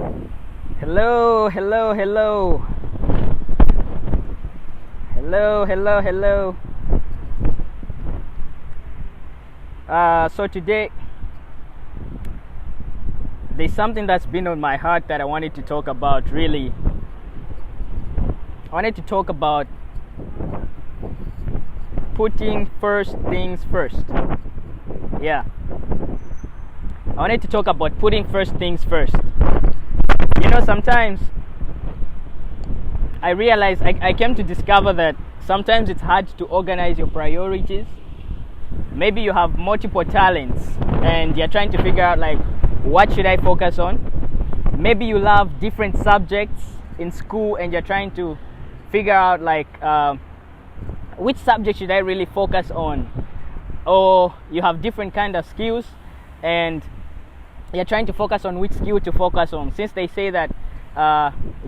Hello, hello, hello. Hello, hello, hello. So today, there's something that's been on my heart that I wanted to talk about, really. I wanted to talk about putting first things first. Yeah. I wanted to talk about putting first things first. You know, sometimes I realized, I came to discover that sometimes it's hard to organize your priorities. Maybe you have multiple talents and you're trying to figure out, like, what should I focus on? Maybe you love different subjects in school and you're trying to figure out, like, which subject should I really focus on? Or you have different kind of skills and you're trying to focus on which skill to focus on. Since they say that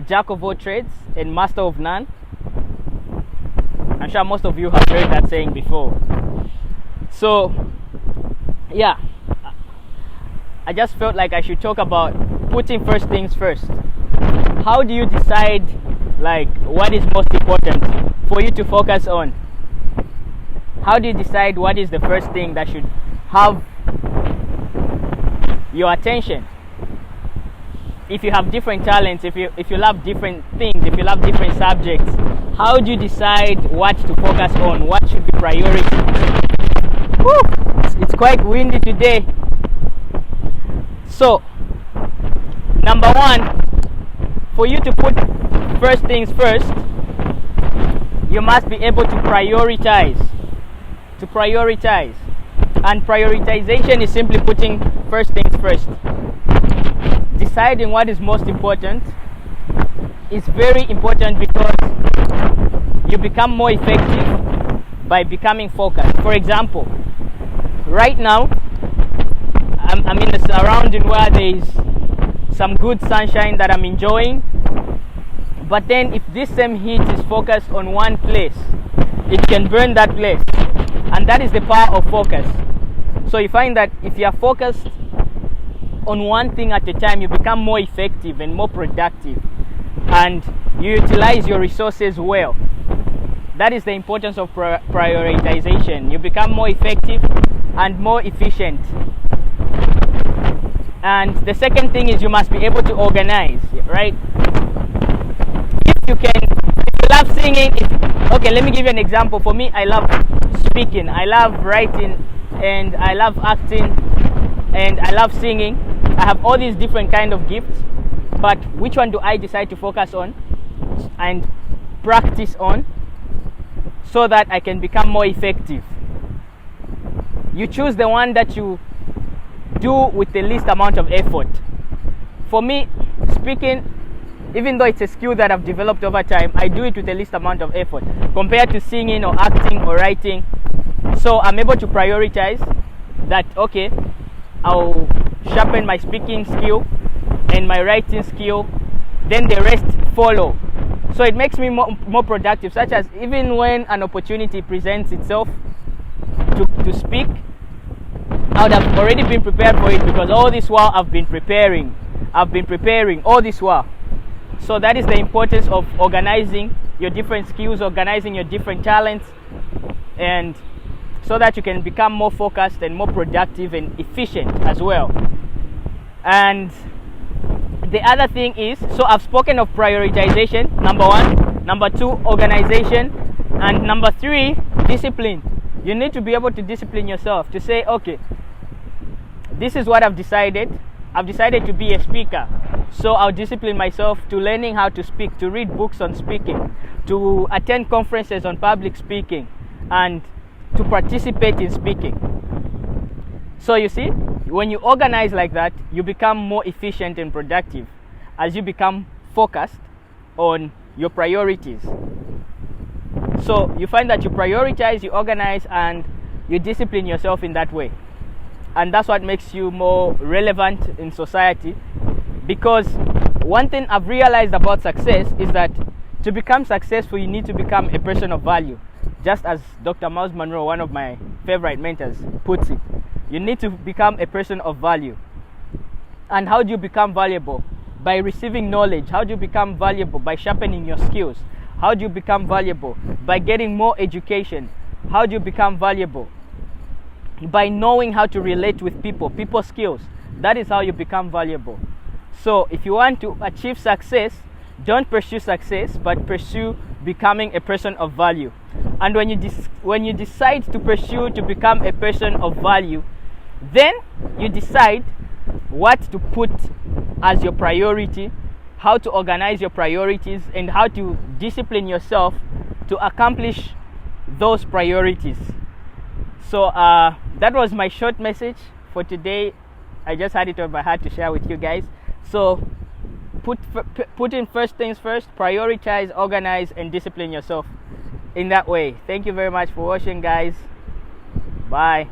jack of all trades and master of none, I'm sure most of you have heard that saying before. So yeah, I just felt like I should talk about putting first things first. How do you decide, like, what is most important for you to focus on? How do you decide what is the first thing that should have your attention? If you have different talents, if you love different things, if you love different subjects, how do you decide what to focus on? What should be priority? Woo! It's quite windy today. So, number one, for you to put first things first, you must be able to prioritize. And prioritization is simply putting first things first. Deciding what is most important is very important because you become more effective by becoming focused. For example, right now I'm in a surrounding where there is some good sunshine that I'm enjoying, but then if this same heat is focused on one place, it can burn that place, and that is the power of focus. So you find that if you are focused on one thing at a time, you become more effective and more productive, and you utilize your resources well. That is the importance of prioritization. You become more effective and more efficient. And the second thing is you must be able to organize, right? If you love singing, okay, let me give you an example. For me, I love speaking, I love writing, and I love acting, and I love singing. I have all these different kind of gifts, but which one do I decide to focus on and practice on so that I can become more effective? You choose the one that you do with the least amount of effort. For me, speaking, even though it's a skill that I've developed over time, I do it with the least amount of effort compared to singing or acting or writing. So I'm able to prioritize that, okay, I'll sharpen my speaking skill and my writing skill, then the rest follow. So it makes me more productive, such as even when an opportunity presents itself to speak, I would have already been prepared for it because all this while I've been preparing all this while. So that is the importance of organizing your different skills, organizing your different talents, and so that you can become more focused and more productive and efficient as well. And the other thing is, so I've spoken of prioritization, number one, number two, organization, and number three, discipline. You need to be able to discipline yourself to say, okay, this is what I've decided. I've decided to be a speaker, so I'll discipline myself to learning how to speak, to read books on speaking, to attend conferences on public speaking, and to participate in speaking. So you see, when you organize like that, you become more efficient and productive as you become focused on your priorities. So you find that you prioritize, you organize, and you discipline yourself in that way. And that's what makes you more relevant in society. Because one thing I've realized about success is that to become successful, you need to become a person of value. Just as Dr. Miles Monroe, one of my favorite mentors, puts it. You need to become a person of value. And how do you become valuable? By receiving knowledge. How do you become valuable? By sharpening your skills. How do you become valuable? By getting more education. How do you become valuable? By knowing how to relate with people skills. That is how you become valuable. So if you want to achieve success, don't pursue success, but pursue becoming a person of value. And when you decide to pursue to become a person of value, then you decide what to put as your priority, how to organize your priorities, and how to discipline yourself to accomplish those priorities. So that was my short message for today. I just had it on my heart to share with you guys. So put in first things first, prioritize, organize, and discipline yourself in that way. Thank you very much for watching, guys. Bye.